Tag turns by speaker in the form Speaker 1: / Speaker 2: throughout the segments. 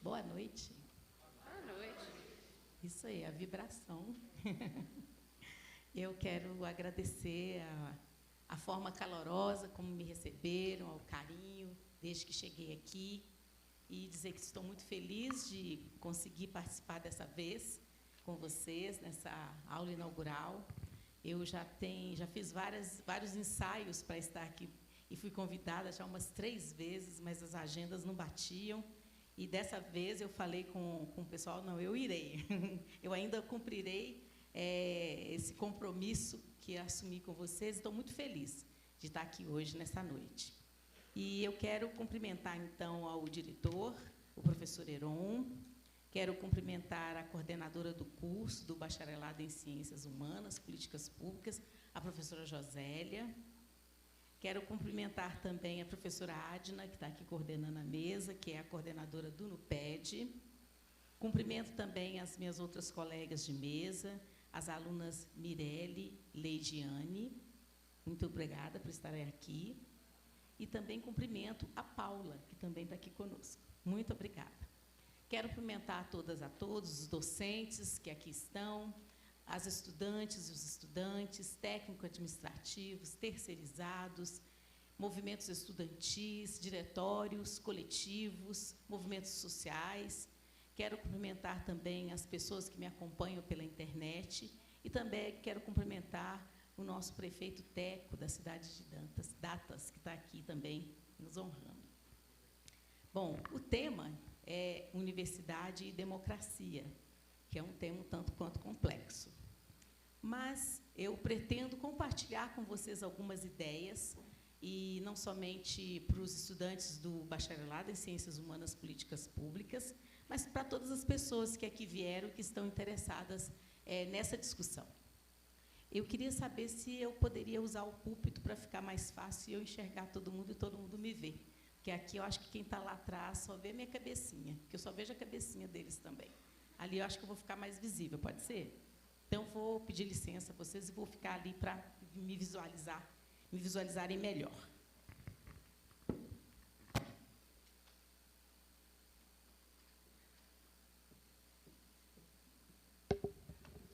Speaker 1: Boa noite.
Speaker 2: Boa noite.
Speaker 1: Isso aí, a vibração. Eu quero agradecer a forma calorosa como me receberam, ao carinho, desde que cheguei aqui, e dizer que estou muito feliz de conseguir participar dessa vez com vocês, nessa aula inaugural. Eu já fiz vários ensaios para estar aqui, e fui convidada já umas 3 vezes, mas as agendas não batiam. E dessa vez eu falei com o pessoal, não, eu irei. Eu ainda cumprirei esse compromisso que assumi com vocês. Estou muito feliz de estar aqui hoje, nessa noite. E eu quero cumprimentar, então, ao diretor, o professor Heron. Quero cumprimentar a coordenadora do curso do Bacharelado em Ciências Humanas, Políticas Públicas, a professora Josélia. Quero cumprimentar também a professora Adna, que está aqui coordenando a mesa, que é a coordenadora do NUPED. Cumprimento também as minhas outras colegas de mesa, as alunas Mirelle, Leidiane. Muito obrigada por estarem aqui. E também cumprimento a Paula, que também está aqui conosco. Muito obrigada. Quero cumprimentar a todos, os docentes que aqui estão, as estudantes e os estudantes, técnico-administrativos, terceirizados, movimentos estudantis, diretórios, coletivos, movimentos sociais. Quero cumprimentar também as pessoas que me acompanham pela internet e também quero cumprimentar o nosso prefeito Teco, da cidade de Datas, que está aqui também nos honrando. Bom, o tema é Universidade e Democracia, que é um tema um tanto quanto complexo. Mas eu pretendo compartilhar com vocês algumas ideias, e não somente para os estudantes do Bacharelado em Ciências Humanas Políticas Públicas, mas para todas as pessoas que aqui vieram, que estão interessadas nessa discussão. Eu queria saber se eu poderia usar o púlpito para ficar mais fácil e eu enxergar todo mundo e todo mundo me ver. Porque aqui eu acho que quem está lá atrás só vê minha cabecinha, porque eu só vejo a cabecinha deles também. Ali eu acho que eu vou ficar mais visível, pode ser? Então, vou pedir licença a vocês e vou ficar ali para me visualizarem melhor.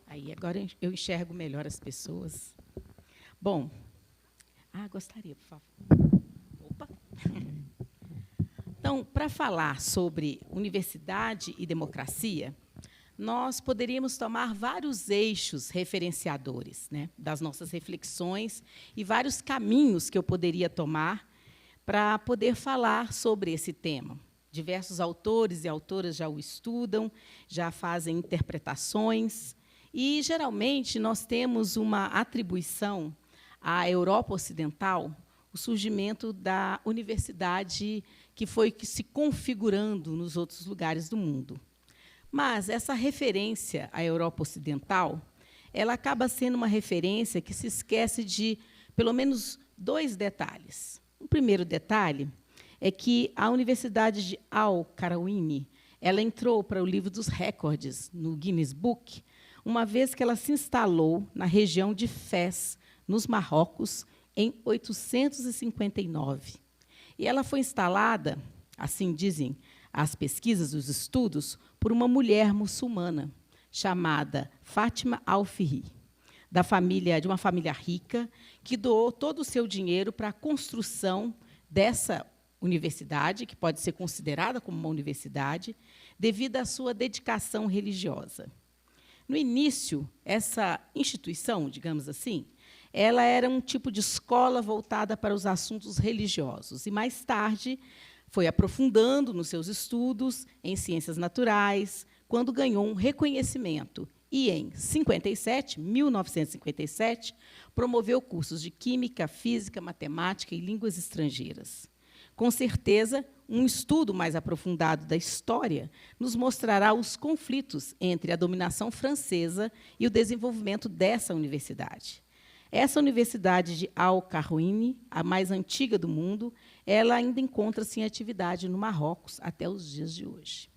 Speaker 1: Aí, agora eu enxergo melhor as pessoas. Bom, gostaria, por favor. Opa! Então, para falar sobre universidade e democracia, nós poderíamos tomar vários eixos referenciadores, né, das nossas reflexões e vários caminhos que eu poderia tomar para poder falar sobre esse tema. Diversos autores e autoras já o estudam, já fazem interpretações, e, geralmente, nós temos uma atribuição à Europa Ocidental, o surgimento da universidade que foi se configurando nos outros lugares do mundo. Mas essa referência à Europa Ocidental, ela acaba sendo uma referência que se esquece de, pelo menos, 2 detalhes. O primeiro detalhe é que a Universidade de Al-Qarawiyyi, ela entrou para o livro dos recordes, no Guinness Book, uma vez que ela se instalou na região de Fez, nos Marrocos, em 859. E ela foi instalada, assim dizem as pesquisas, os estudos, por uma mulher muçulmana chamada Fátima Al-Fihri, de uma família rica, que doou todo o seu dinheiro para a construção dessa universidade, que pode ser considerada como uma universidade, devido à sua dedicação religiosa. No início, essa instituição, digamos assim, ela era um tipo de escola voltada para os assuntos religiosos, e, mais tarde, foi aprofundando nos seus estudos em ciências naturais, quando ganhou um reconhecimento e, em 1957, promoveu cursos de química, física, matemática e línguas estrangeiras. Com certeza, um estudo mais aprofundado da história nos mostrará os conflitos entre a dominação francesa e o desenvolvimento dessa universidade. Essa universidade de Al-Qarawiyyi, a mais antiga do mundo, ela ainda encontra-se em atividade no Marrocos até os dias de hoje.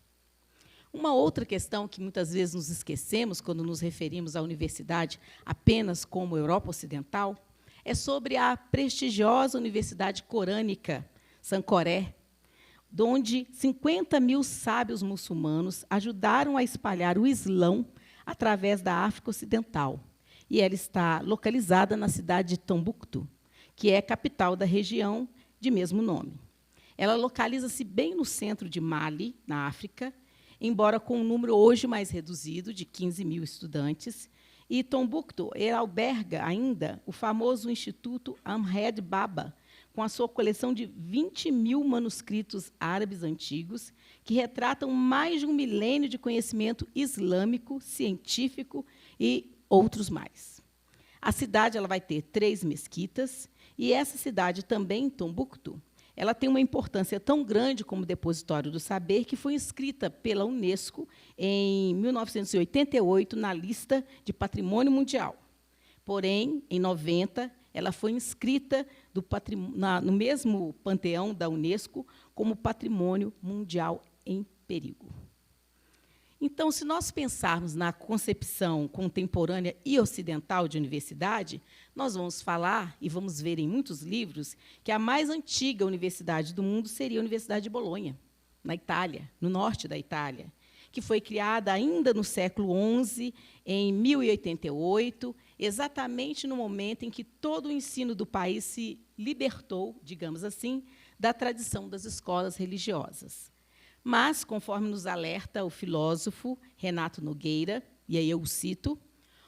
Speaker 1: Uma outra questão que muitas vezes nos esquecemos quando nos referimos à universidade apenas como Europa Ocidental é sobre a prestigiosa Universidade Corânica Sancoré, onde 50 mil sábios muçulmanos ajudaram a espalhar o Islão através da África Ocidental. E ela está localizada na cidade de Tombuctu, que é a capital da região de mesmo nome. Ela localiza-se bem no centro de Mali, na África, embora com um número hoje mais reduzido, de 15 mil estudantes. E Tombuctu alberga ainda o famoso Instituto Ahmed Baba, com a sua coleção de 20 mil manuscritos árabes antigos, que retratam mais de um milênio de conhecimento islâmico, científico e outros mais. A cidade ela vai ter 3 mesquitas, e essa cidade também, Tombuctu, ela tem uma importância tão grande como depositório do saber que foi inscrita pela Unesco em 1988 na lista de Patrimônio Mundial. Porém, em 90, ela foi inscrita no mesmo panteão da Unesco como Patrimônio Mundial em Perigo. Então, se nós pensarmos na concepção contemporânea e ocidental de universidade, nós vamos falar, e vamos ver em muitos livros, que a mais antiga universidade do mundo seria a Universidade de Bolonha, na Itália, no norte da Itália, que foi criada ainda no século XI, em 1088, exatamente no momento em que todo o ensino do país se libertou, digamos assim, da tradição das escolas religiosas. Mas, conforme nos alerta o filósofo Renato Nogueira, e aí eu o cito,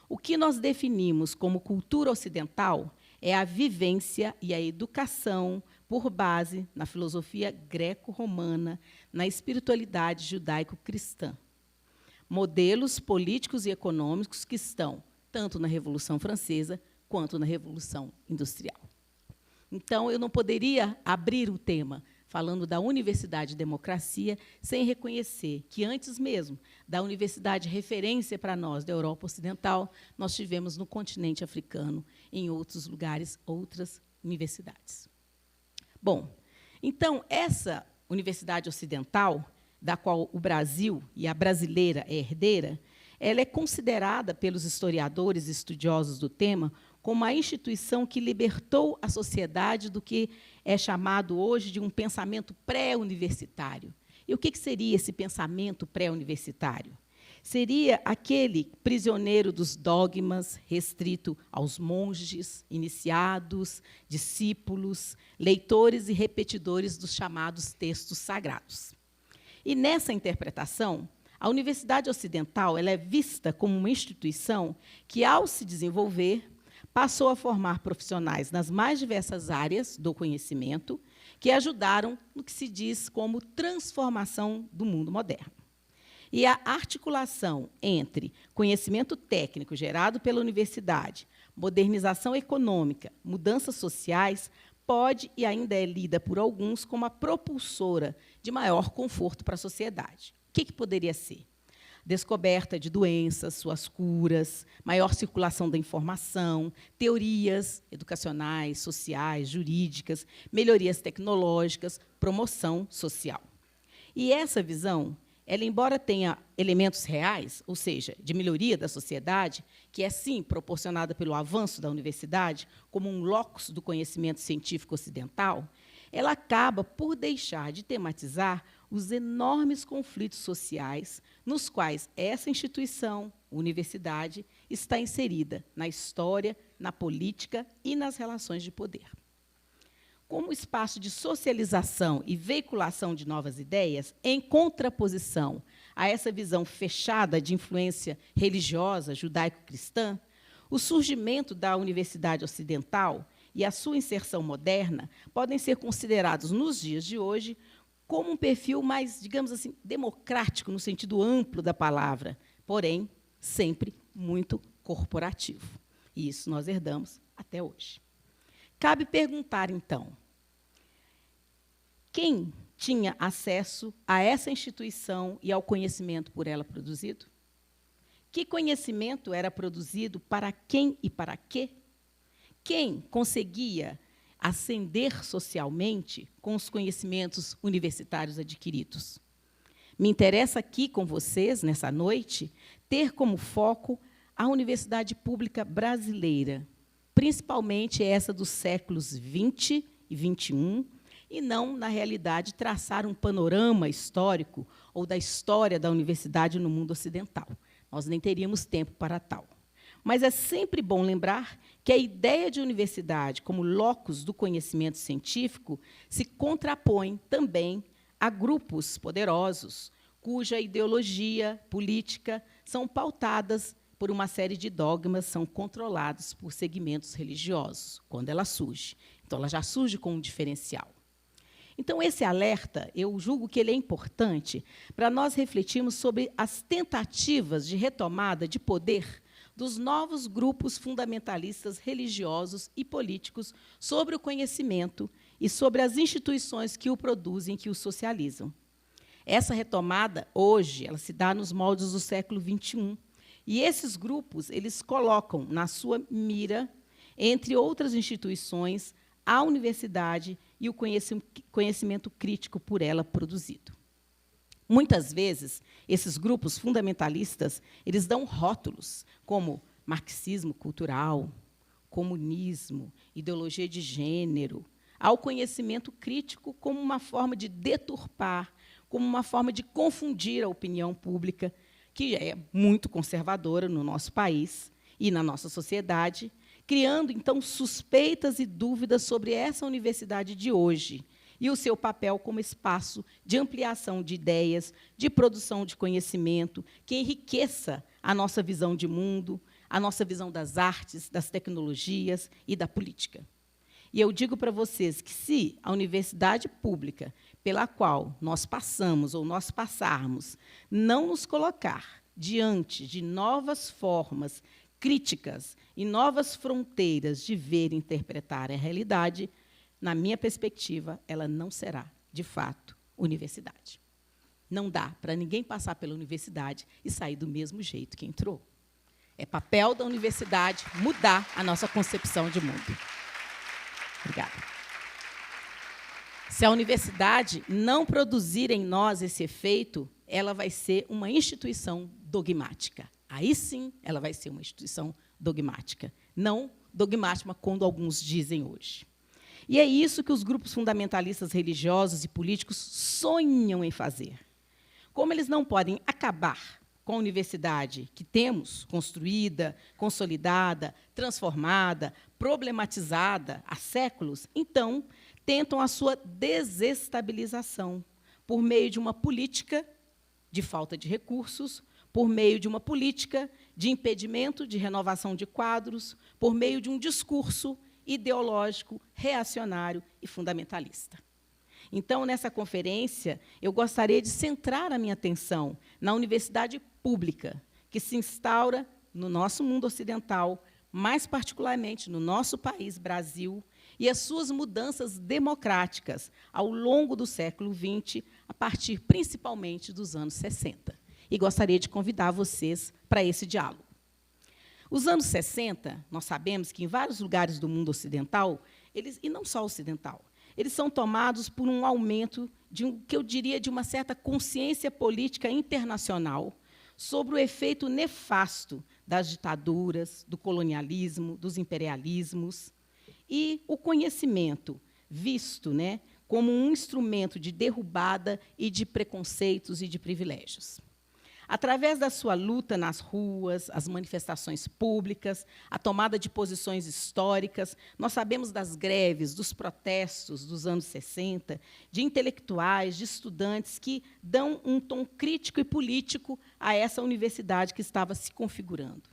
Speaker 1: o que nós definimos como cultura ocidental é a vivência e a educação por base na filosofia greco-romana, na espiritualidade judaico-cristã. Modelos políticos e econômicos que estão tanto na Revolução Francesa quanto na Revolução Industrial. Então, eu não poderia abrir o tema falando da Universidade de Democracia, sem reconhecer que, antes mesmo da universidade referência para nós, da Europa Ocidental, nós tivemos no continente africano, em outros lugares, outras universidades. Bom, então, essa Universidade Ocidental, da qual o Brasil e a brasileira é herdeira, ela é considerada pelos historiadores e estudiosos do tema como a instituição que libertou a sociedade do que é chamado hoje de um pensamento pré-universitário. E o que seria esse pensamento pré-universitário? Seria aquele prisioneiro dos dogmas, restrito aos monges, iniciados, discípulos, leitores e repetidores dos chamados textos sagrados. E, nessa interpretação, a Universidade Ocidental ela é vista como uma instituição que, ao se desenvolver, passou a formar profissionais nas mais diversas áreas do conhecimento, que ajudaram no que se diz como transformação do mundo moderno. E a articulação entre conhecimento técnico gerado pela universidade, modernização econômica, mudanças sociais, pode e ainda é lida por alguns como a propulsora de maior conforto para a sociedade. O que poderia ser? Descoberta de doenças, suas curas, maior circulação da informação, teorias educacionais, sociais, jurídicas, melhorias tecnológicas, promoção social. E essa visão, ela, embora tenha elementos reais, ou seja, de melhoria da sociedade, que é, sim, proporcionada pelo avanço da universidade, como um locus do conhecimento científico ocidental, ela acaba por deixar de tematizar os enormes conflitos sociais nos quais essa instituição, universidade, está inserida na história, na política e nas relações de poder. Como espaço de socialização e veiculação de novas ideias, em contraposição a essa visão fechada de influência religiosa judaico-cristã, o surgimento da Universidade Ocidental e a sua inserção moderna podem ser considerados, nos dias de hoje, como um perfil mais, digamos assim, democrático, no sentido amplo da palavra, porém, sempre muito corporativo. E isso nós herdamos até hoje. Cabe perguntar, então, quem tinha acesso a essa instituição e ao conhecimento por ela produzido? Que conhecimento era produzido para quem e para quê? Quem conseguia ascender socialmente com os conhecimentos universitários adquiridos? Me interessa aqui com vocês, nessa noite, ter como foco a universidade pública brasileira, principalmente essa dos séculos XX e XXI, e não, na realidade, traçar um panorama histórico ou da história da universidade no mundo ocidental. Nós nem teríamos tempo para tal. Mas é sempre bom lembrar que a ideia de universidade como locus do conhecimento científico se contrapõe também a grupos poderosos, cuja ideologia política são pautadas por uma série de dogmas, são controlados por segmentos religiosos, quando ela surge. Então, ela já surge com um diferencial. Então, esse alerta, eu julgo que ele é importante para nós refletirmos sobre as tentativas de retomada de poder dos novos grupos fundamentalistas religiosos e políticos sobre o conhecimento e sobre as instituições que o produzem, que o socializam. Essa retomada, hoje, ela se dá nos moldes do século XXI. E esses grupos, eles colocam na sua mira, entre outras instituições, a universidade e o conhecimento crítico por ela produzido. Muitas vezes, esses grupos fundamentalistas, eles dão rótulos, como marxismo cultural, comunismo, ideologia de gênero, ao conhecimento crítico como uma forma de deturpar, como uma forma de confundir a opinião pública, que é muito conservadora no nosso país e na nossa sociedade, criando, então, suspeitas e dúvidas sobre essa universidade de hoje e o seu papel como espaço de ampliação de ideias, de produção de conhecimento, que enriqueça a nossa visão de mundo, a nossa visão das artes, das tecnologias e da política. E eu digo para vocês que, se a universidade pública pela qual nós passamos ou nós passarmos não nos colocar diante de novas formas críticas e novas fronteiras de ver e interpretar a realidade, na minha perspectiva, ela não será, de fato, universidade. Não dá para ninguém passar pela universidade e sair do mesmo jeito que entrou. É papel da universidade mudar a nossa concepção de mundo. Obrigada. Se a universidade não produzir em nós esse efeito, ela vai ser uma instituição dogmática. Aí sim, ela vai ser uma instituição dogmática. Não dogmática, como alguns dizem hoje. E é isso que os grupos fundamentalistas religiosos e políticos sonham em fazer. Como eles não podem acabar com a universidade que temos construída, consolidada, transformada, problematizada há séculos, então tentam a sua desestabilização por meio de uma política de falta de recursos, por meio de uma política de impedimento de renovação de quadros, por meio de um discurso ideológico, reacionário e fundamentalista. Então, nessa conferência, eu gostaria de centrar a minha atenção na universidade pública, que se instaura no nosso mundo ocidental, mais particularmente no nosso país, Brasil, e as suas mudanças democráticas ao longo do século XX, a partir, principalmente, dos anos 60. E gostaria de convidar vocês para esse diálogo. Os anos 60, nós sabemos que, em vários lugares do mundo ocidental, e não só ocidental, eles são tomados por um aumento que eu diria de uma certa consciência política internacional sobre o efeito nefasto das ditaduras, do colonialismo, dos imperialismos, e o conhecimento visto, como um instrumento de derrubada e de preconceitos e de privilégios. Através da sua luta nas ruas, as manifestações públicas, a tomada de posições históricas, nós sabemos das greves, dos protestos dos anos 60, de intelectuais, de estudantes que dão um tom crítico e político a essa universidade que estava se configurando.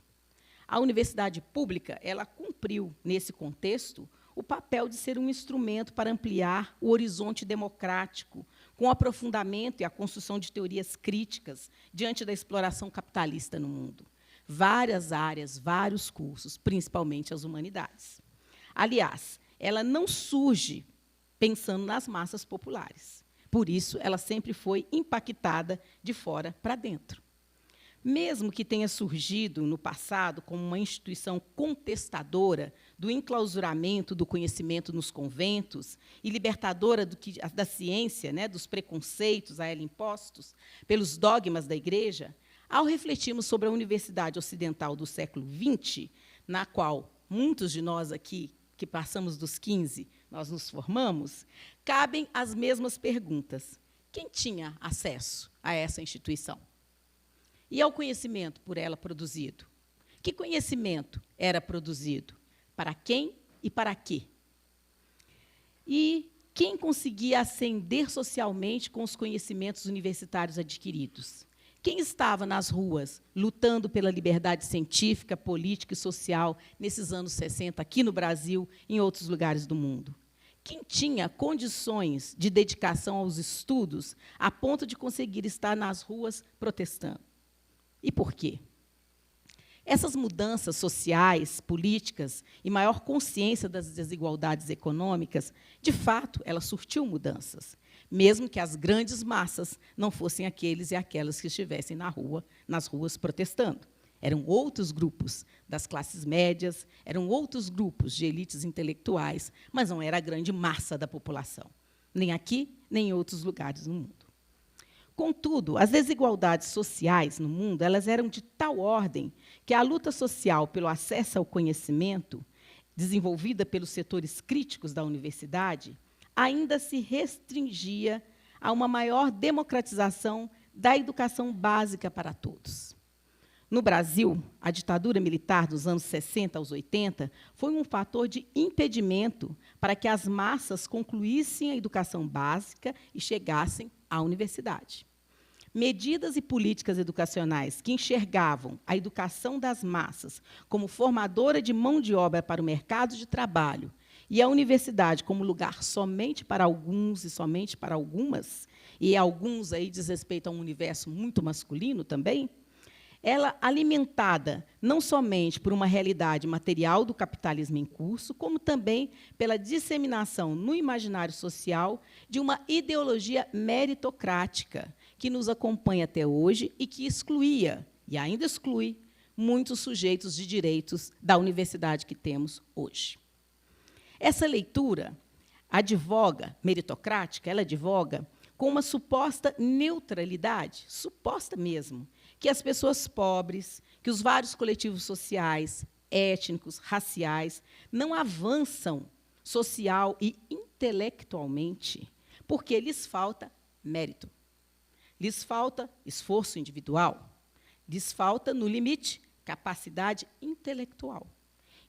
Speaker 1: A universidade pública, ela cumpriu, nesse contexto, o papel de ser um instrumento para ampliar o horizonte democrático, com o aprofundamento e a construção de teorias críticas diante da exploração capitalista no mundo. Várias áreas, vários cursos, principalmente as humanidades. Aliás, ela não surge pensando nas massas populares. Por isso, ela sempre foi impactada de fora para dentro. Mesmo que tenha surgido no passado como uma instituição contestadora do enclausuramento do conhecimento nos conventos e libertadora da ciência, dos preconceitos a ela impostos pelos dogmas da Igreja, ao refletirmos sobre a Universidade Ocidental do século XX, na qual muitos de nós aqui, que passamos dos 15, nós nos formamos, cabem as mesmas perguntas. Quem tinha acesso a essa instituição? E ao conhecimento por ela produzido? Que conhecimento era produzido? Para quem e para quê? E quem conseguia ascender socialmente com os conhecimentos universitários adquiridos? Quem estava nas ruas lutando pela liberdade científica, política e social nesses anos 60, aqui no Brasil e em outros lugares do mundo? Quem tinha condições de dedicação aos estudos a ponto de conseguir estar nas ruas protestando? E por quê? Essas mudanças sociais, políticas e maior consciência das desigualdades econômicas, de fato, ela surtiu mudanças, mesmo que as grandes massas não fossem aqueles e aquelas que estivessem nas ruas protestando. Eram outros grupos das classes médias, eram outros grupos de elites intelectuais, mas não era a grande massa da população, nem aqui, nem em outros lugares no mundo. Contudo, as desigualdades sociais no mundo elas eram de tal ordem que a luta social pelo acesso ao conhecimento, desenvolvida pelos setores críticos da universidade, ainda se restringia a uma maior democratização da educação básica para todos. No Brasil, a ditadura militar dos anos 60 aos 80 foi um fator de impedimento para que as massas concluíssem a educação básica e chegassem à universidade. Medidas e políticas educacionais que enxergavam a educação das massas como formadora de mão de obra para o mercado de trabalho e a universidade como lugar somente para alguns e somente para algumas, e alguns aí diz respeito a um universo muito masculino também, ela alimentada não somente por uma realidade material do capitalismo em curso, como também pela disseminação no imaginário social de uma ideologia meritocrática que nos acompanha até hoje e que excluía, e ainda exclui, muitos sujeitos de direitos da universidade que temos hoje. Essa leitura advoga, meritocrática, ela advoga com uma suposta neutralidade, suposta mesmo, que as pessoas pobres, que os vários coletivos sociais, étnicos, raciais, não avançam social e intelectualmente, porque lhes falta mérito, lhes falta esforço individual, lhes falta, no limite, capacidade intelectual,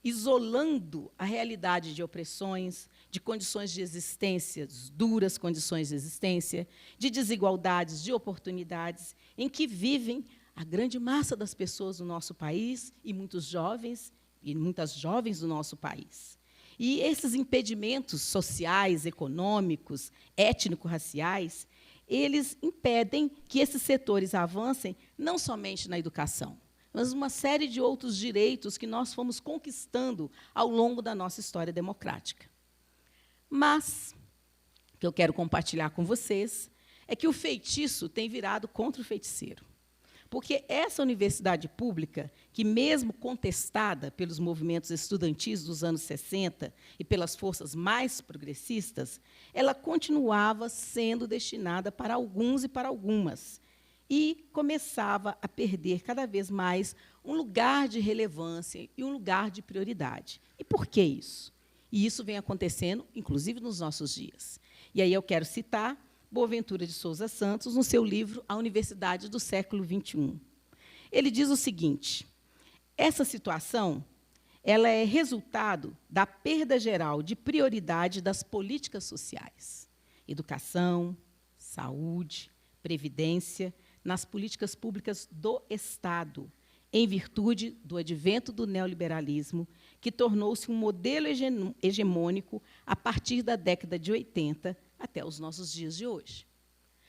Speaker 1: isolando a realidade de opressões, de condições de existência, duras condições de existência, de desigualdades, de oportunidades, em que vivem a grande massa das pessoas do nosso país e muitos jovens e muitas jovens do nosso país. E esses impedimentos sociais, econômicos, étnico-raciais, eles impedem que esses setores avancem não somente na educação, mas uma série de outros direitos que nós fomos conquistando ao longo da nossa história democrática. Mas o que eu quero compartilhar com vocês é que o feitiço tem virado contra o feiticeiro. Porque essa universidade pública, que mesmo contestada pelos movimentos estudantis dos anos 60 e pelas forças mais progressistas, ela continuava sendo destinada para alguns e para algumas, e começava a perder cada vez mais um lugar de relevância e um lugar de prioridade. E por que isso? E isso vem acontecendo, inclusive, nos nossos dias. E aí eu quero citar Boaventura de Souza Santos, no seu livro A Universidade do Século XXI. Ele diz o seguinte: essa situação ela é resultado da perda geral de prioridade das políticas sociais, educação, saúde, previdência, nas políticas públicas do Estado, em virtude do advento do neoliberalismo, que tornou-se um modelo hegemônico a partir da década de 80 até os nossos dias de hoje.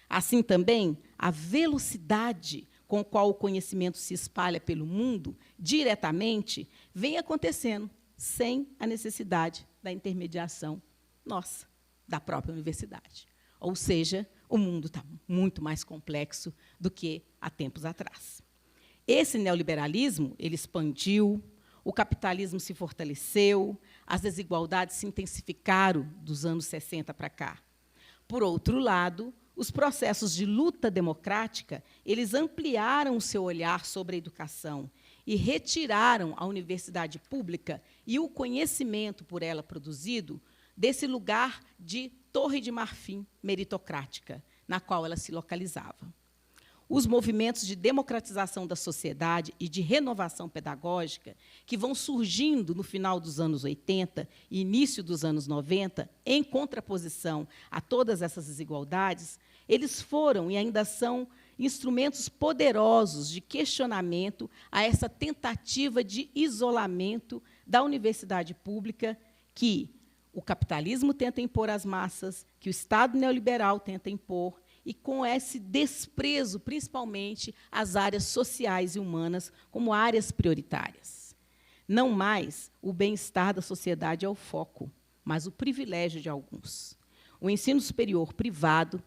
Speaker 1: Assim também, a velocidade com a qual o conhecimento se espalha pelo mundo, diretamente, vem acontecendo sem a necessidade da intermediação nossa, da própria universidade. Ou seja, o mundo está muito mais complexo do que há tempos atrás. Esse neoliberalismo ele expandiu, o capitalismo se fortaleceu, as desigualdades se intensificaram dos anos 60 para cá. Por outro lado, os processos de luta democrática eles ampliaram o seu olhar sobre a educação e retiraram a universidade pública e o conhecimento por ela produzido desse lugar de torre de marfim meritocrática, na qual ela se localizava. Os movimentos de democratização da sociedade e de renovação pedagógica, que vão surgindo no final dos anos 80 e início dos anos 90, em contraposição a todas essas desigualdades, eles foram e ainda são instrumentos poderosos de questionamento a essa tentativa de isolamento da universidade pública que o capitalismo tenta impor às massas, que o Estado neoliberal tenta impor, e com esse desprezo, principalmente, às áreas sociais e humanas como áreas prioritárias. Não mais o bem-estar da sociedade é o foco, mas o privilégio de alguns. O ensino superior privado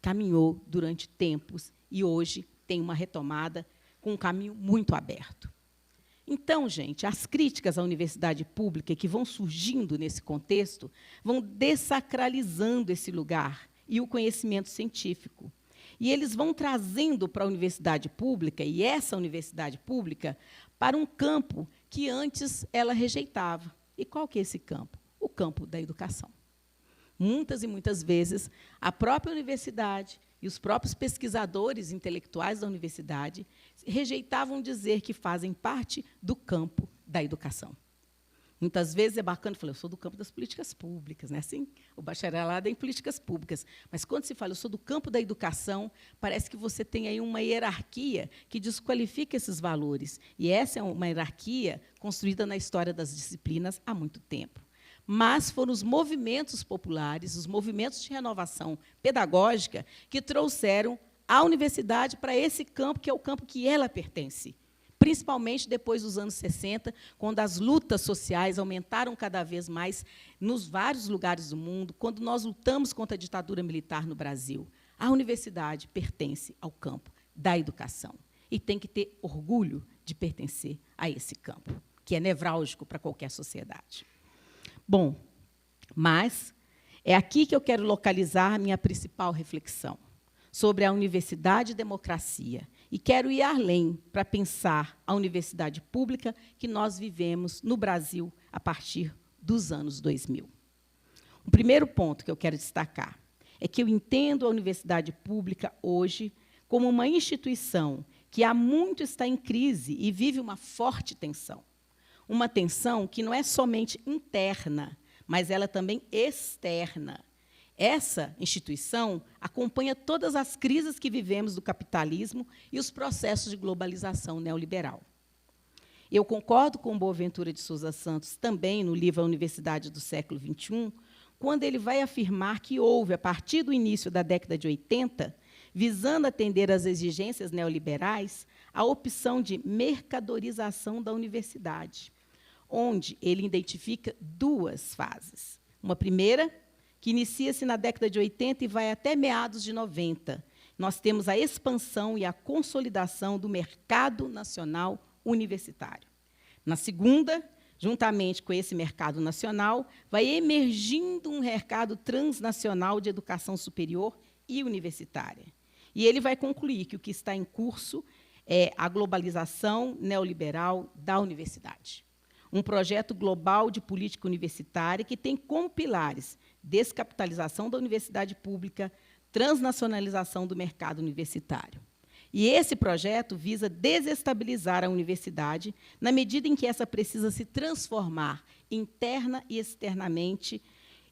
Speaker 1: caminhou durante tempos e hoje tem uma retomada com um caminho muito aberto. Então, gente, as críticas à universidade pública que vão surgindo nesse contexto vão dessacralizando esse lugar e o conhecimento científico. E eles vão trazendo para a universidade pública, e essa universidade pública, para um campo que antes ela rejeitava. E qual que é esse campo? O campo da educação. Muitas e muitas vezes, a própria universidade e os próprios pesquisadores intelectuais da universidade rejeitavam dizer que fazem parte do campo da educação. Muitas vezes é bacana falar, eu sou do campo das políticas públicas, né? Assim, o bacharelado é em políticas públicas. Mas, quando se fala, eu sou do campo da educação, parece que você tem aí uma hierarquia que desqualifica esses valores. E essa é uma hierarquia construída na história das disciplinas há muito tempo. Mas foram os movimentos populares, os movimentos de renovação pedagógica, que trouxeram a universidade para esse campo, que é o campo que ela pertence. Principalmente depois dos anos 60, quando as lutas sociais aumentaram cada vez mais nos vários lugares do mundo, quando nós lutamos contra a ditadura militar no Brasil. A universidade pertence ao campo da educação e tem que ter orgulho de pertencer a esse campo, que é nevrálgico para qualquer sociedade. Bom, mas é aqui que eu quero localizar a minha principal reflexão sobre a universidade e democracia. E quero ir além para pensar a universidade pública que nós vivemos no Brasil a partir dos anos 2000. O primeiro ponto que eu quero destacar é que eu entendo a universidade pública hoje como uma instituição que há muito está em crise e vive uma forte tensão. Uma tensão que não é somente interna, mas ela também externa. Essa instituição acompanha todas as crises que vivemos do capitalismo e os processos de globalização neoliberal. Eu concordo com Boaventura de Sousa Santos, também no livro A Universidade do Século XXI, quando ele vai afirmar que houve, a partir do início da década de 80, visando atender às exigências neoliberais, a opção de mercadorização da universidade, onde ele identifica duas fases. Uma primeira, que inicia-se na década de 80 e vai até meados de 90. Nós temos a expansão e a consolidação do mercado nacional universitário. Na segunda, juntamente com esse mercado nacional, vai emergindo um mercado transnacional de educação superior e universitária. E ele vai concluir que o que está em curso é a globalização neoliberal da universidade. Um projeto global de política universitária que tem como pilares descapitalização da universidade pública, transnacionalização do mercado universitário. E esse projeto visa desestabilizar a universidade na medida em que essa precisa se transformar interna e externamente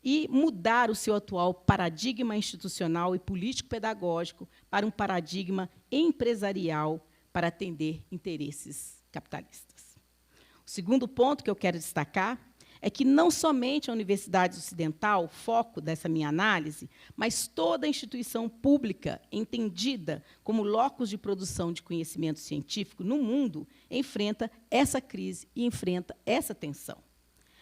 Speaker 1: e mudar o seu atual paradigma institucional e político-pedagógico para um paradigma empresarial para atender interesses capitalistas. O segundo ponto que eu quero destacar é que não somente a Universidade Ocidental, foco dessa minha análise, mas toda a instituição pública entendida como locus de produção de conhecimento científico no mundo enfrenta essa crise e enfrenta essa tensão.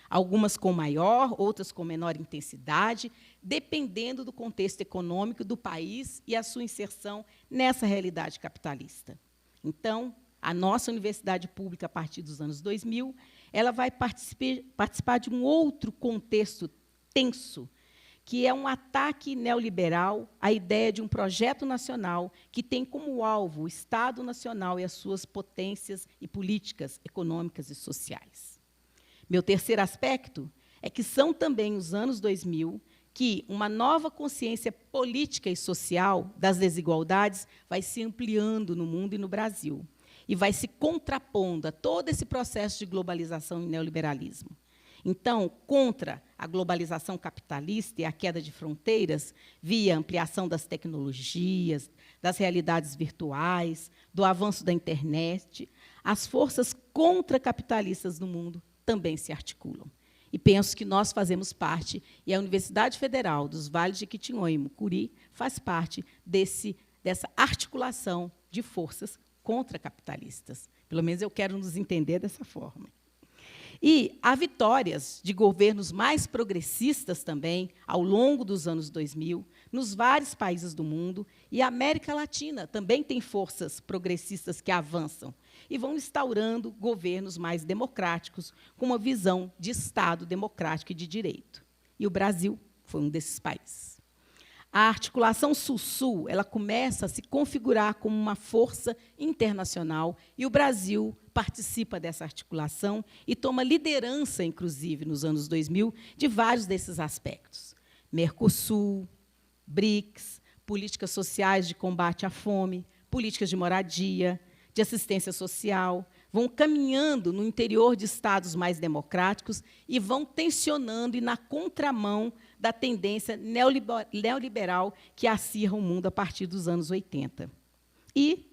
Speaker 1: Algumas com maior, outras com menor intensidade, dependendo do contexto econômico do país e a sua inserção nessa realidade capitalista. Então, a nossa universidade pública, a partir dos anos 2000, ela vai participar de um outro contexto tenso, que é um ataque neoliberal à ideia de um projeto nacional que tem como alvo o Estado Nacional e as suas potências e políticas econômicas e sociais. Meu terceiro aspecto é que são também os anos 2000 que uma nova consciência política e social das desigualdades vai se ampliando no mundo e no Brasil, e vai se contrapondo a todo esse processo de globalização e neoliberalismo. Então, contra a globalização capitalista e a queda de fronteiras, via ampliação das tecnologias, das realidades virtuais, do avanço da internet, as forças contracapitalistas no mundo também se articulam. E penso que nós fazemos parte, e a Universidade Federal dos Vales de Jequitinhonha e Mucuri faz parte dessa articulação de forças contracapitalistas. Pelo menos eu quero nos entender dessa forma. E há vitórias de governos mais progressistas também, ao longo dos anos 2000, nos vários países do mundo, e a América Latina também tem forças progressistas que avançam e vão instaurando governos mais democráticos, com uma visão de Estado democrático e de direito. E o Brasil foi um desses países. A articulação Sul-Sul ela começa a se configurar como uma força internacional, e o Brasil participa dessa articulação e toma liderança, inclusive, nos anos 2000, de vários desses aspectos. Mercosul, BRICS, políticas sociais de combate à fome, políticas de moradia, de assistência social, vão caminhando no interior de estados mais democráticos e vão tensionando e na contramão da tendência neoliberal que acirra o mundo a partir dos anos 80. E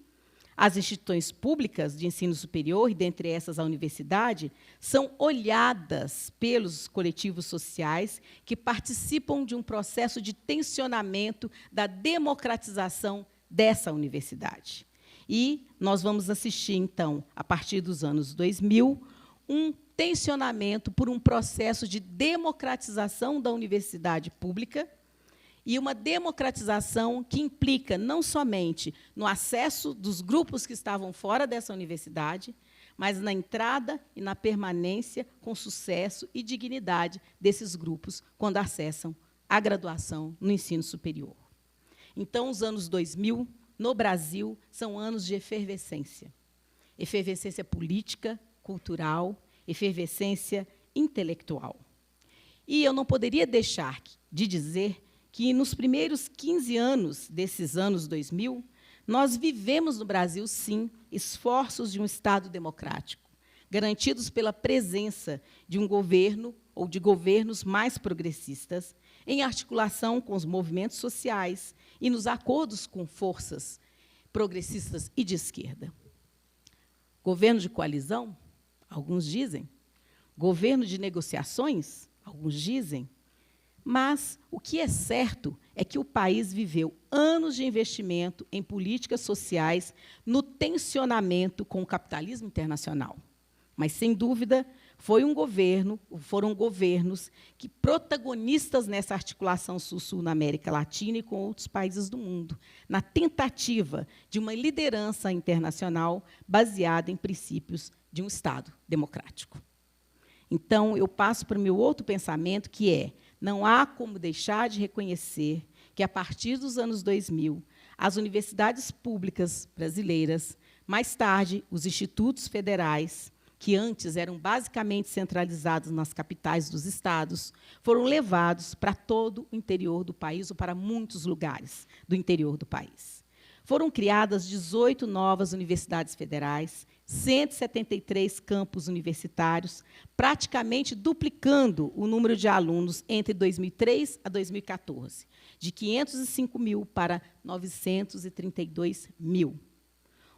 Speaker 1: as instituições públicas de ensino superior, e dentre essas a universidade, são olhadas pelos coletivos sociais que participam de um processo de tensionamento da democratização dessa universidade. E nós vamos assistir, então, a partir dos anos 2000, um tensionamento por um processo de democratização da universidade pública, e uma democratização que implica não somente no acesso dos grupos que estavam fora dessa universidade, mas na entrada e na permanência com sucesso e dignidade desses grupos quando acessam a graduação no ensino superior. Então, os anos 2000, no Brasil, são anos de efervescência. Efervescência política, cultural, efervescência intelectual. E eu não poderia deixar de dizer que, nos primeiros 15 anos desses anos 2000, nós vivemos no Brasil, sim, esforços de um Estado democrático, garantidos pela presença de um governo ou de governos mais progressistas, em articulação com os movimentos sociais e nos acordos com forças progressistas e de esquerda. Governo de coalizão? Alguns dizem. Governo de negociações? Alguns dizem. Mas o que é certo é que o país viveu anos de investimento em políticas sociais no tensionamento com o capitalismo internacional. Mas, sem dúvida, foram governos que, protagonistas nessa articulação Sul-Sul na América Latina e com outros países do mundo, na tentativa de uma liderança internacional baseada em princípios de um Estado democrático. Então, eu passo para o meu outro pensamento, que é: não há como deixar de reconhecer que, a partir dos anos 2000, as universidades públicas brasileiras, mais tarde, os institutos federais, que antes eram basicamente centralizados nas capitais dos estados, foram levados para todo o interior do país, ou para muitos lugares do interior do país. Foram criadas 18 novas universidades federais, 173 campos universitários, praticamente duplicando o número de alunos entre 2003 a 2014, de 505 mil para 932 mil.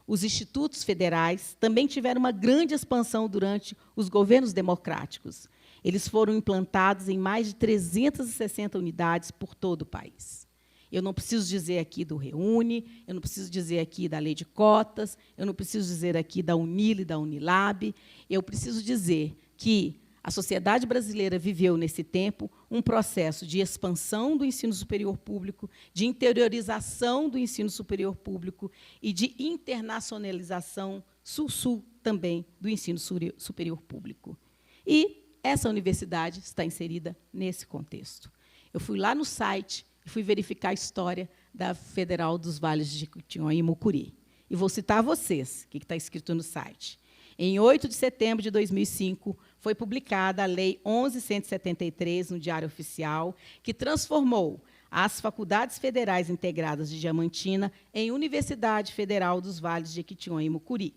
Speaker 1: Os institutos federais também tiveram uma grande expansão durante os governos democráticos. Eles foram implantados em mais de 360 unidades por todo o país. Eu não preciso dizer aqui do Reúne, eu não preciso dizer aqui da lei de cotas, eu não preciso dizer aqui da Unila e da Unilab, eu preciso dizer que a sociedade brasileira viveu, nesse tempo, um processo de expansão do ensino superior público, de interiorização do ensino superior público e de internacionalização sul-sul também do ensino superior público. E essa universidade está inserida nesse contexto. Eu fui lá no site e fui verificar a história da Federal dos Vales de Jequitinhonha e Mucuri. E vou citar a vocês o que está escrito no site.
Speaker 2: Em 8 de setembro de 2005, foi publicada a Lei 11.173, no Diário Oficial, que transformou as Faculdades Federais Integradas de Diamantina em Universidade Federal dos Vales de Jequitinhonha e Mucuri.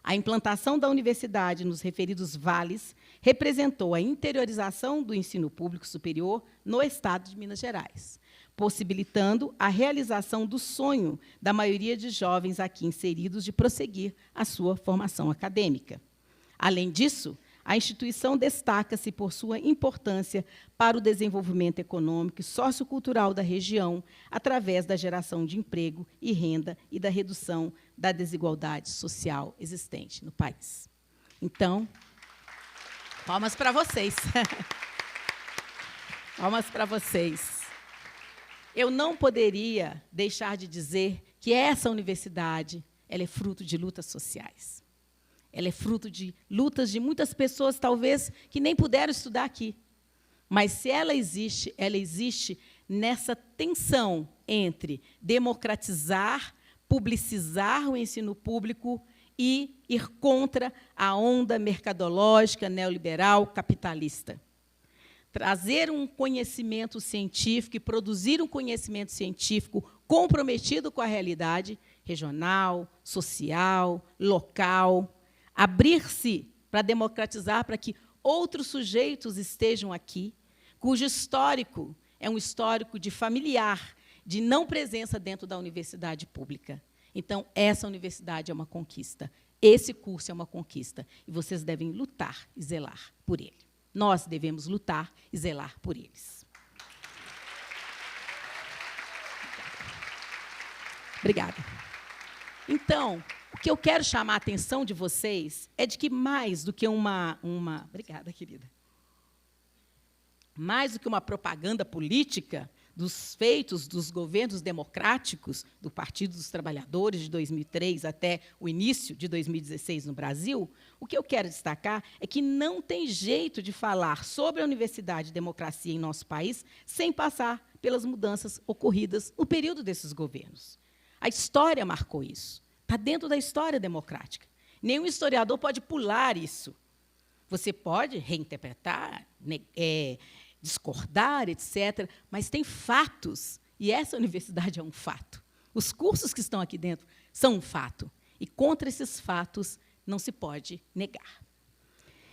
Speaker 2: A implantação da universidade nos referidos vales representou a interiorização do ensino público superior no Estado de Minas Gerais, possibilitando a realização do sonho da maioria de jovens aqui inseridos de prosseguir a sua formação acadêmica. Além disso, a instituição destaca-se por sua importância para o desenvolvimento econômico e sociocultural da região, através da geração de emprego e renda e da redução da desigualdade social existente no país. Então, palmas para vocês. Palmas para vocês. Eu não poderia deixar de dizer que essa universidade ela é fruto de lutas sociais. Ela é fruto de lutas de muitas pessoas, talvez, que nem puderam estudar aqui. Mas, se ela existe nessa tensão entre democratizar, publicizar o ensino público e ir contra a onda mercadológica, neoliberal, capitalista. Trazer um conhecimento científico e produzir um conhecimento científico comprometido com a realidade regional, social, local, abrir-se para democratizar, para que outros sujeitos estejam aqui, cujo histórico é um histórico de familiar, de não presença dentro da universidade pública. Então, essa universidade é uma conquista, esse curso é uma conquista, e vocês devem lutar e zelar por ele. Nós devemos lutar e zelar por eles. Obrigada. Então, o que eu quero chamar a atenção de vocês é de que mais do que Obrigada, querida. Mais do que uma propaganda política dos feitos dos governos democráticos do Partido dos Trabalhadores de 2003 até o início de 2016 no Brasil, o que eu quero destacar é que não tem jeito de falar sobre a universidade e democracia em nosso país sem passar pelas mudanças ocorridas no período desses governos. A história marcou isso. Está dentro da história democrática. Nenhum historiador pode pular isso. Você pode reinterpretar, discordar, etc., mas tem fatos, e essa universidade é um fato. Os cursos que estão aqui dentro são um fato, e contra esses fatos não se pode negar.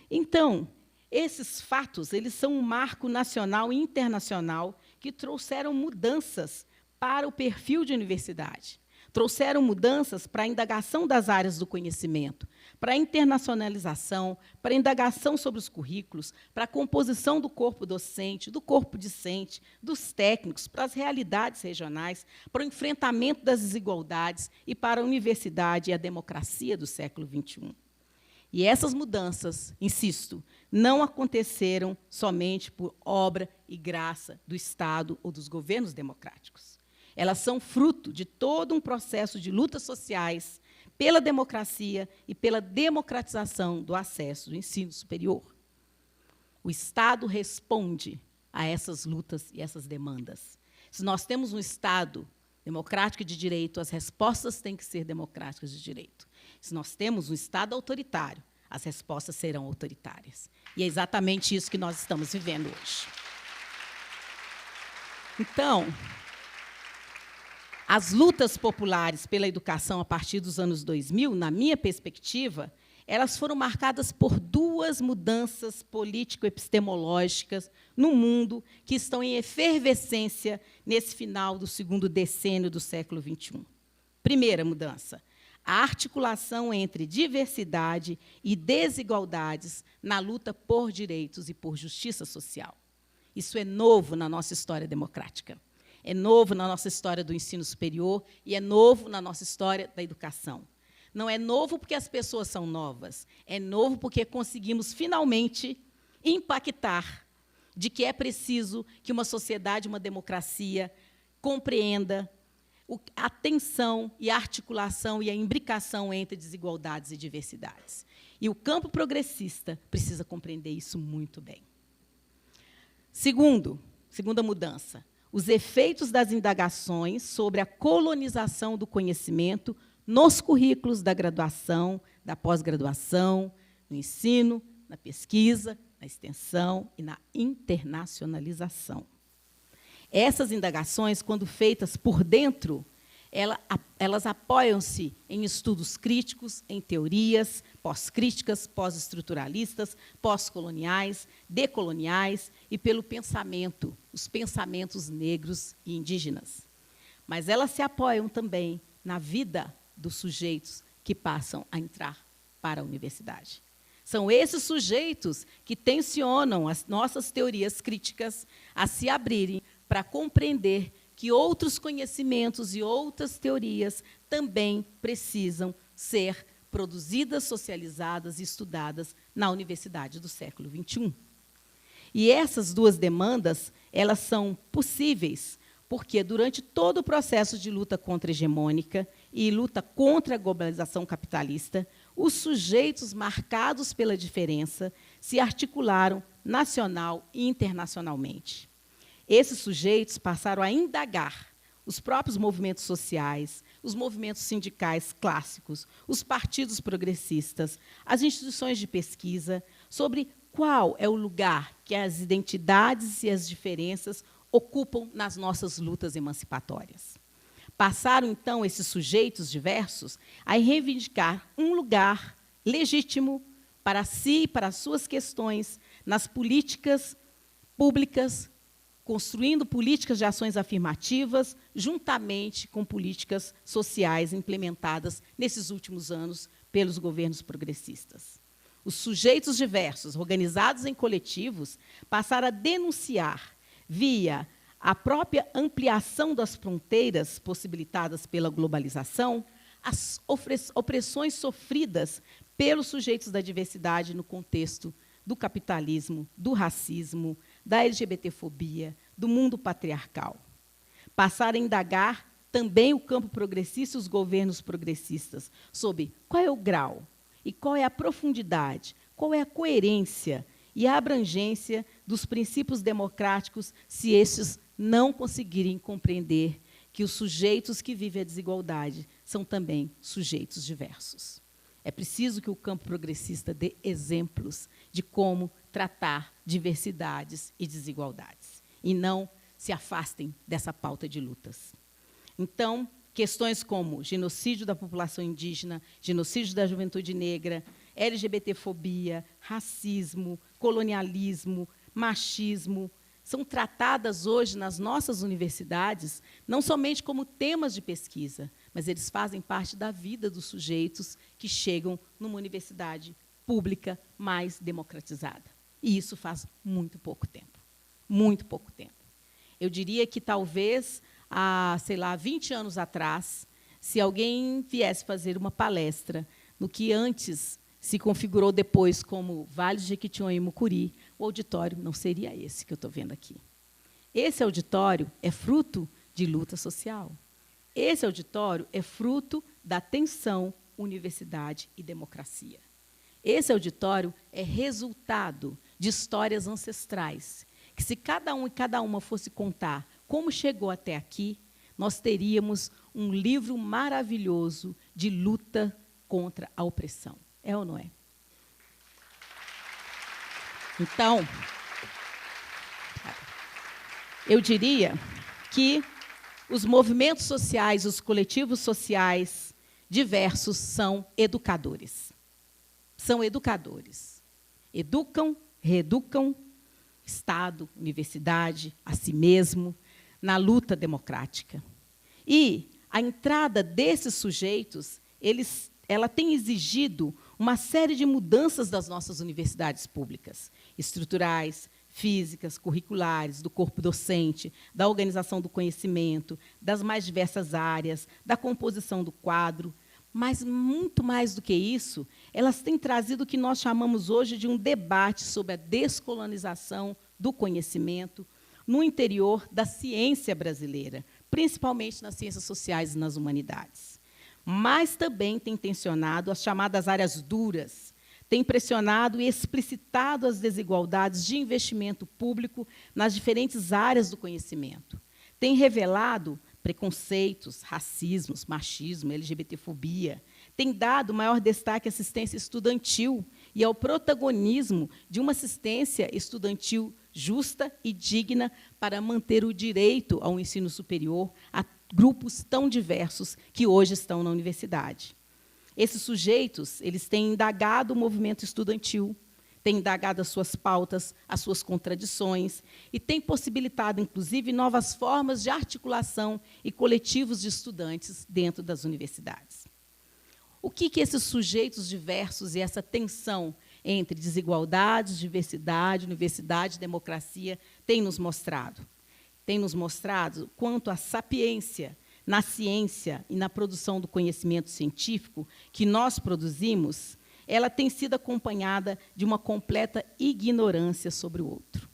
Speaker 2: Então, esses fatos eles são um marco nacional e internacional que trouxeram mudanças para o perfil de universidade. Trouxeram mudanças para a indagação das áreas do conhecimento, para a internacionalização, para a indagação sobre os currículos, para a composição do corpo docente, do corpo discente, dos técnicos, para as realidades regionais, para o enfrentamento das desigualdades e para a universidade e a democracia do século XXI. E essas mudanças, insisto, não aconteceram somente por obra e graça do Estado ou dos governos democráticos. Elas são fruto de todo um processo de lutas sociais pela democracia e pela democratização do acesso do ensino superior. O Estado responde a essas lutas e essas demandas. Se nós temos um Estado democrático e de direito, as respostas têm que ser democráticas de direito. Se nós temos um Estado autoritário, as respostas serão autoritárias. E é exatamente isso que nós estamos vivendo hoje. Então, as lutas populares pela educação a partir dos anos 2000, na minha perspectiva, elas foram marcadas por duas mudanças político-epistemológicas no mundo que estão em efervescência nesse final do segundo decênio do século XXI. Primeira mudança, a articulação entre diversidade e desigualdades na luta por direitos e por justiça social. Isso é novo na nossa história democrática. É novo na nossa história do ensino superior e é novo na nossa história da educação. Não é novo porque as pessoas são novas, é novo porque conseguimos, finalmente, impactar de que é preciso que uma sociedade, uma democracia, compreenda a tensão e a articulação e a imbricação entre desigualdades e diversidades. E o campo progressista precisa compreender isso muito bem. Segunda mudança, os efeitos das indagações sobre a colonização do conhecimento nos currículos da graduação, da pós-graduação, no ensino, na pesquisa, na extensão e na internacionalização. Essas indagações, quando feitas por dentro, elas apoiam-se em estudos críticos, em teorias pós-críticas, pós-estruturalistas, pós-coloniais, decoloniais e pelo pensamento, os pensamentos negros e indígenas. Mas elas se apoiam também na vida dos sujeitos que passam a entrar para a universidade. São esses sujeitos que tensionam as nossas teorias críticas a se abrirem para compreender que outros conhecimentos e outras teorias também precisam ser produzidas, socializadas e estudadas na universidade do século XXI. E essas duas demandas, elas são possíveis porque, durante todo o processo de luta contra-hegemônica e luta contra a globalização capitalista, os sujeitos marcados pela diferença se articularam nacional e internacionalmente. Esses sujeitos passaram a indagar os próprios movimentos sociais, os movimentos sindicais clássicos, os partidos progressistas, as instituições de pesquisa, sobre qual é o lugar que as identidades e as diferenças ocupam nas nossas lutas emancipatórias. Passaram, então, esses sujeitos diversos a reivindicar um lugar legítimo para si e para as suas questões nas políticas públicas, construindo políticas de ações afirmativas, juntamente com políticas sociais implementadas nesses últimos anos pelos governos progressistas. Os sujeitos diversos, organizados em coletivos, passaram a denunciar, via a própria ampliação das fronteiras possibilitadas pela globalização, as opressões sofridas pelos sujeitos da diversidade no contexto do capitalismo, do racismo, da LGBTfobia, do mundo patriarcal. Passaram a indagar também o campo progressista e os governos progressistas sobre qual é o grau e qual é a profundidade, qual é a coerência e a abrangência dos princípios democráticos se estes não conseguirem compreender que os sujeitos que vivem a desigualdade são também sujeitos diversos. É preciso que o campo progressista dê exemplos de como tratar diversidades e desigualdades, e não se afastem dessa pauta de lutas. Então, questões como genocídio da população indígena, genocídio da juventude negra, LGBTfobia, racismo, colonialismo, machismo, são tratadas hoje nas nossas universidades não somente como temas de pesquisa, mas eles fazem parte da vida dos sujeitos que chegam numa universidade pública mais democratizada. E isso faz muito pouco tempo. Muito pouco tempo. Eu diria que talvez, há, 20 anos atrás, se alguém viesse fazer uma palestra no que antes se configurou depois como Vale de Jequitinhonha e Mucuri, o auditório não seria esse que eu estou vendo aqui. Esse auditório é fruto de luta social. Esse auditório é fruto da tensão universidade e democracia. Esse auditório é resultado de histórias ancestrais, que se cada um e cada uma fosse contar como chegou até aqui, nós teríamos um livro maravilhoso de luta contra a opressão. É ou não é? Então, eu diria que os movimentos sociais, os coletivos sociais diversos são educadores. São educadores. Educam, reeducam Estado, universidade, a si mesmo, na luta democrática. E a entrada desses sujeitos, ela tem exigido uma série de mudanças das nossas universidades públicas, estruturais, físicas, curriculares, do corpo docente, da organização do conhecimento, das mais diversas áreas, da composição do quadro. Mas, muito mais do que isso, elas têm trazido o que nós chamamos hoje de um debate sobre a descolonização do conhecimento no interior da ciência brasileira, principalmente nas ciências sociais e nas humanidades. Mas também tem tensionado as chamadas áreas duras, tem pressionado e explicitado as desigualdades de investimento público nas diferentes áreas do conhecimento, tem revelado preconceitos, racismos, machismo, LGBTfobia, tem dado maior destaque à assistência estudantil e ao protagonismo de uma assistência estudantil justa e digna para manter o direito ao ensino superior a grupos tão diversos que hoje estão na universidade. Esses sujeitos, eles têm indagado o movimento estudantil, têm indagado as suas pautas, as suas contradições, e têm possibilitado, inclusive, novas formas de articulação e coletivos de estudantes dentro das universidades. O que esses sujeitos diversos e essa tensão entre desigualdades, diversidade, universidade, democracia têm nos mostrado? Tem nos mostrado quanto a sapiência na ciência e na produção do conhecimento científico que nós produzimos, ela tem sido acompanhada de uma completa ignorância sobre o outro.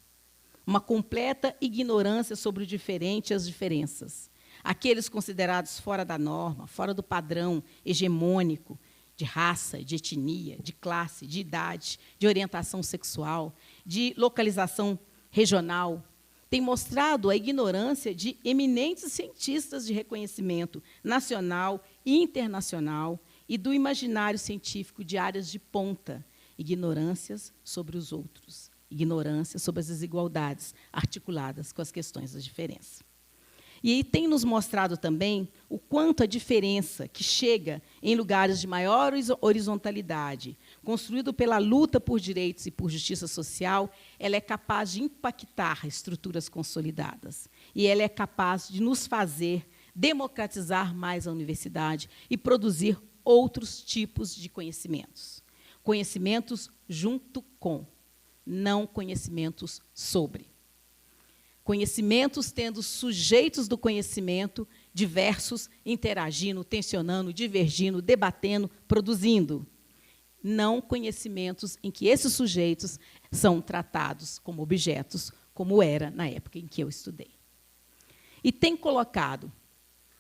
Speaker 2: Uma completa ignorância sobre o diferente e as diferenças. Aqueles considerados fora da norma, fora do padrão hegemônico de raça, de etnia, de classe, de idade, de orientação sexual, de localização regional, tem mostrado a ignorância de eminentes cientistas de reconhecimento nacional e internacional e do imaginário científico de áreas de ponta, ignorâncias sobre os outros, ignorância sobre as desigualdades articuladas com as questões da diferença. E aí tem nos mostrado também o quanto a diferença que chega em lugares de maior horizontalidade, construído pela luta por direitos e por justiça social, ela é capaz de impactar estruturas consolidadas. E ela é capaz de nos fazer democratizar mais a universidade e produzir outros tipos de conhecimentos. Conhecimentos junto com, não conhecimentos sobre. Conhecimentos tendo sujeitos do conhecimento diversos, interagindo, tensionando, divergindo, debatendo, produzindo. Não conhecimentos em que esses sujeitos são tratados como objetos, como era na época em que eu estudei. E tem colocado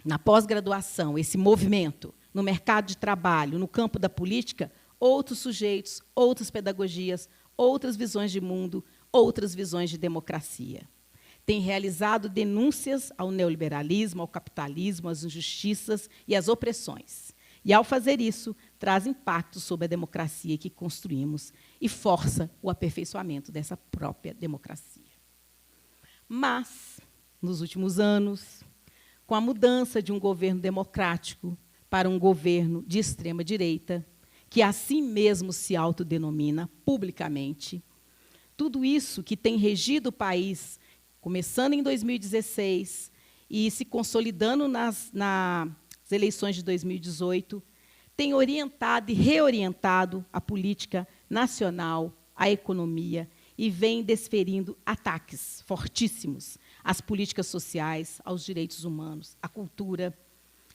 Speaker 2: na pós-graduação esse movimento no mercado de trabalho, no campo da política, outros sujeitos, outras pedagogias, outras visões de mundo, outras visões de democracia. Tem realizado denúncias ao neoliberalismo, ao capitalismo, às injustiças e às opressões. E, ao fazer isso, traz impactos sobre a democracia que construímos e força o aperfeiçoamento dessa própria democracia. Mas, nos últimos anos, com a mudança de um governo democrático para um governo de extrema-direita, que assim mesmo se autodenomina publicamente, tudo isso que tem regido o país começando em 2016 e se consolidando nas eleições de 2018, tem orientado e reorientado a política nacional, a economia, e vem desferindo ataques fortíssimos às políticas sociais, aos direitos humanos, à cultura,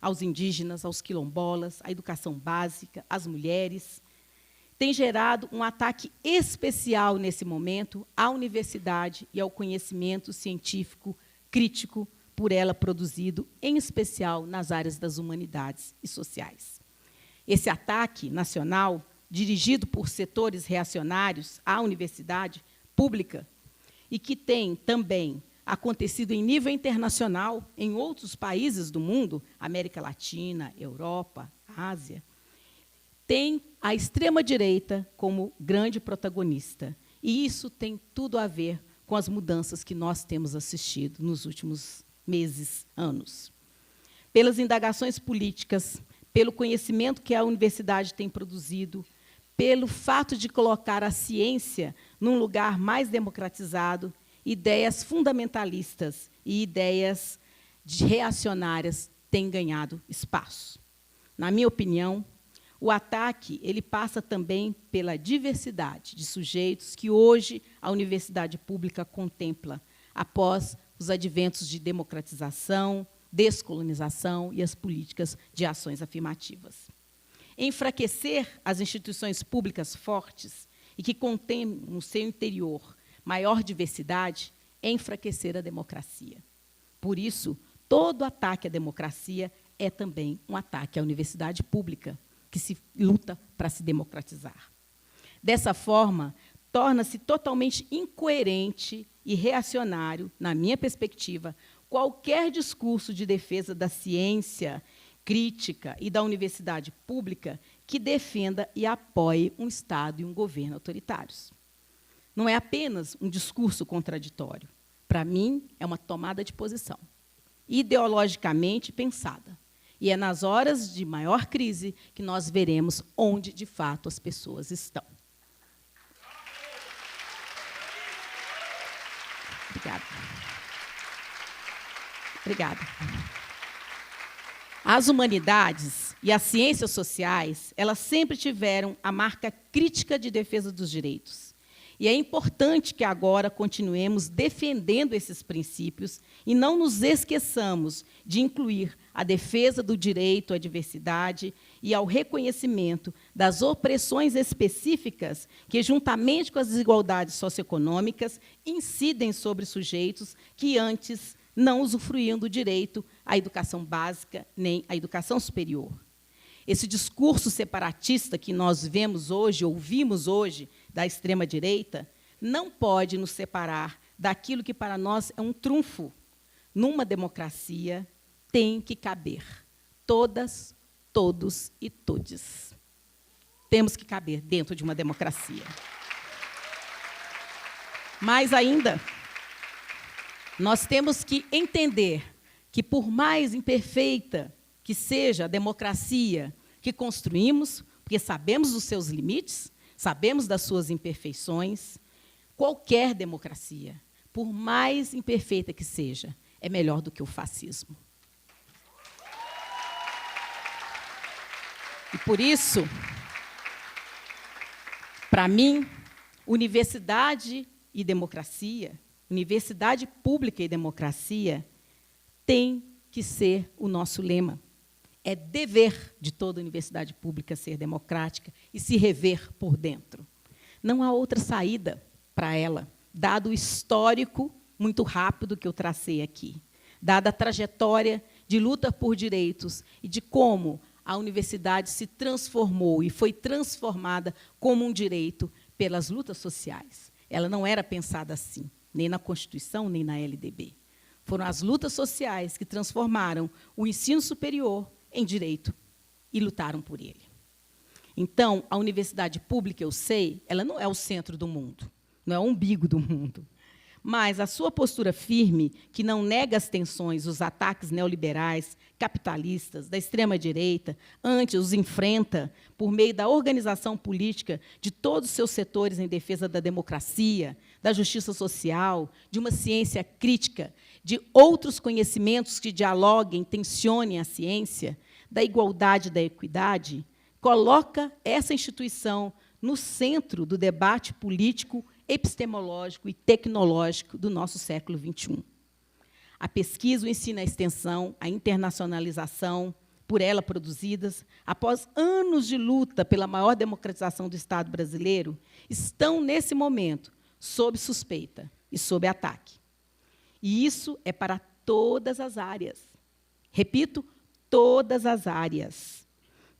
Speaker 2: aos indígenas, aos quilombolas, à educação básica, às mulheres. Tem gerado um ataque especial, nesse momento, à universidade e ao conhecimento científico crítico por ela produzido, em especial nas áreas das humanidades e sociais. Esse ataque nacional, dirigido por setores reacionários à universidade pública, e que tem também acontecido em nível internacional, em outros países do mundo, América Latina, Europa, Ásia, tem a extrema-direita como grande protagonista. E isso tem tudo a ver com as mudanças que nós temos assistido nos últimos meses, anos. Pelas indagações políticas, pelo conhecimento que a universidade tem produzido, pelo fato de colocar a ciência num lugar mais democratizado, ideias fundamentalistas e ideias reacionárias têm ganhado espaço. Na minha opinião, o ataque ele passa também pela diversidade de sujeitos que hoje a universidade pública contempla, após os adventos de democratização, descolonização e as políticas de ações afirmativas. Enfraquecer as instituições públicas fortes e que contêm no seu interior maior diversidade é enfraquecer a democracia. Por isso, todo ataque à democracia é também um ataque à universidade pública, que se luta para se democratizar. Dessa forma, torna-se totalmente incoerente e reacionário, na minha perspectiva, qualquer discurso de defesa da ciência crítica e da universidade pública que defenda e apoie um Estado e um governo autoritários. Não é apenas um discurso contraditório. Para mim, é uma tomada de posição, ideologicamente pensada. E é nas horas de maior crise que nós veremos onde, de fato, as pessoas estão. Obrigada. Obrigada. As humanidades e as ciências sociais, elas sempre tiveram a marca crítica de defesa dos direitos. E é importante que agora continuemos defendendo esses princípios e não nos esqueçamos de incluir a defesa do direito à diversidade e ao reconhecimento das opressões específicas que, juntamente com as desigualdades socioeconômicas, incidem sobre sujeitos que antes não usufruíam do direito à educação básica nem à educação superior. Esse discurso separatista que nós vemos hoje, ouvimos hoje, da extrema-direita, não pode nos separar daquilo que, para nós, é um trunfo. Numa democracia, tem que caber todas, todos e todes. Temos que caber dentro de uma democracia. Mais ainda, nós temos que entender que, por mais imperfeita que seja a democracia que construímos, porque sabemos dos seus limites, sabemos das suas imperfeições, qualquer democracia, por mais imperfeita que seja, é melhor do que o fascismo. E, por isso, para mim, universidade e democracia, universidade pública e democracia, tem que ser o nosso lema. É dever de toda universidade pública ser democrática e se rever por dentro. Não há outra saída para ela, dado o histórico muito rápido que eu tracei aqui, dada a trajetória de luta por direitos e de como a universidade se transformou e foi transformada como um direito pelas lutas sociais. Ela não era pensada assim, nem na Constituição, nem na LDB. Foram as lutas sociais que transformaram o ensino superior em direito e lutaram por ele. Então, a universidade pública, eu sei, ela não é o centro do mundo, não é o umbigo do mundo, mas a sua postura firme, que não nega as tensões, os ataques neoliberais, capitalistas, da extrema-direita, antes os enfrenta por meio da organização política de todos os seus setores em defesa da democracia, da justiça social, de uma ciência crítica, de outros conhecimentos que dialoguem, tensionem a ciência, da igualdade e da equidade, coloca essa instituição no centro do debate político, epistemológico e tecnológico do nosso século XXI. A pesquisa, o ensino, a extensão, a internacionalização, por ela produzidas, após anos de luta pela maior democratização do Estado brasileiro, estão, nesse momento, sob suspeita e sob ataque. E isso é para todas as áreas. Repito, todas as áreas.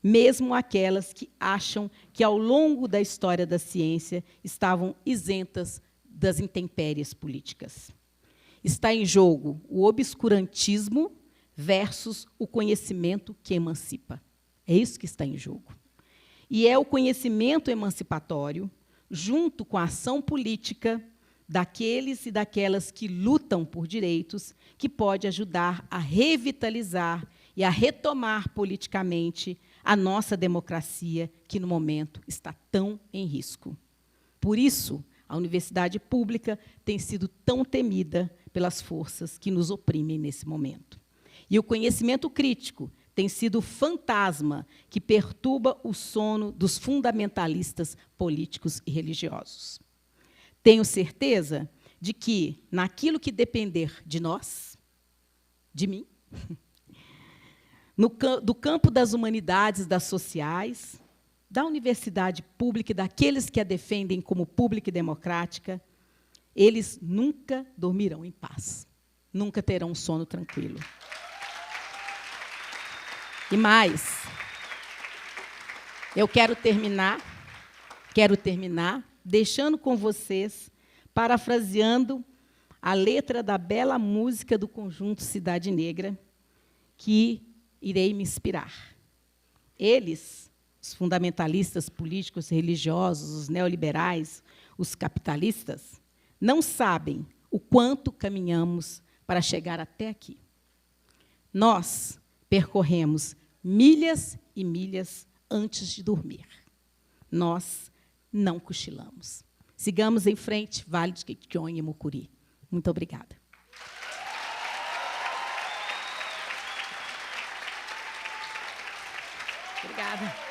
Speaker 2: Mesmo aquelas que acham que, ao longo da história da ciência, estavam isentas das intempéries políticas. Está em jogo o obscurantismo versus o conhecimento que emancipa. É isso que está em jogo. E é o conhecimento emancipatório, junto com a ação política daqueles e daquelas que lutam por direitos, que pode ajudar a revitalizar e a retomar politicamente a nossa democracia, que, no momento, está tão em risco. Por isso, a universidade pública tem sido tão temida pelas forças que nos oprimem nesse momento. E o conhecimento crítico tem sido o fantasma que perturba o sono dos fundamentalistas políticos e religiosos. Tenho certeza de que, naquilo que depender de nós, de mim, do campo das humanidades, das sociais, da universidade pública e daqueles que a defendem como pública e democrática, eles nunca dormirão em paz, nunca terão um sono tranquilo. E mais, eu quero terminar deixando com vocês, parafraseando a letra da bela música do conjunto Cidade Negra, que irei me inspirar. Eles, os fundamentalistas políticos e religiosos, os neoliberais, os capitalistas, não sabem o quanto caminhamos para chegar até aqui. Nós percorremos milhas e milhas antes de dormir. Nós não cochilamos. Sigamos em frente, Vale de Jequitinhonha e Mucuri. Muito obrigada. Obrigada.